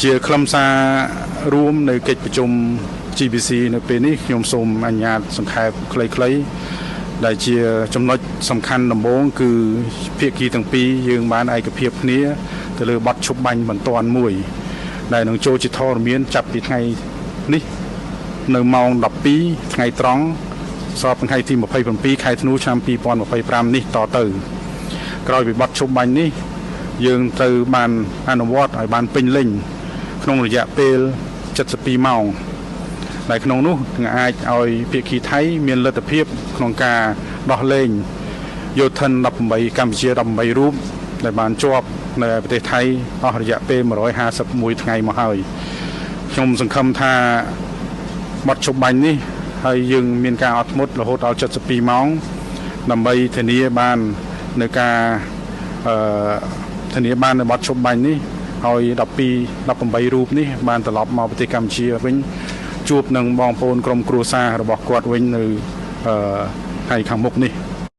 ជាខ្លឹមសាររួមនៅកិច្ចប្រជុំ GBC នៅពេលនេះខ្ញុំសូមអនុញ្ញាតសង្ខេបខ្លីៗដែលជាចំណុចសំខាន់ដំបូងគឺភាគីទាំងពីរយើងបានឯកភាពគ្នាទៅលើបទឈប់បាញ់បន្ទាន់មួយដែលនឹងចូលជាធរមានចាប់ពីថ្ងៃនេះនៅម៉ោង 12 ថ្ងៃត្រង់ស្របថ្ងៃទី 27 ខែធ្នូឆ្នាំ 2025 នេះតទៅក្រោយពីបទឈប់បាញ់នេះយើងត្រូវបានអនុវត្តឲ្យបានពេញលេញក្នុងរយៈពេល72ម៉ោងដែលក្នុងនោះនឹងអាចឲ្យភាគីថៃមានលទ្ធភាពក្នុងការដោះលែងយោធិន18កម្ពុជា18រូបដែលបានជាប់នៅប្រទេសថៃអស់រយៈពេល151ថ្ងៃមកហើយខ្ញុំសង្ឃឹមថាបទឈប់បាញ់នេះហើយយើងមានការអត់ធ្មត់រហូតដល់72ម៉ោងដើម្បីធានាបាននៅការធានាបាននៅបទឈប់បាញ់នេះឲ្យ18រូបនេះបានត្រឡប់មកប្រទេសកម្ពុជាវិញជួបនឹងបងប្អូនក្រុមគ្រួសាររបស់គាត់វិញនៅថ្ងៃខាងមុខនេះ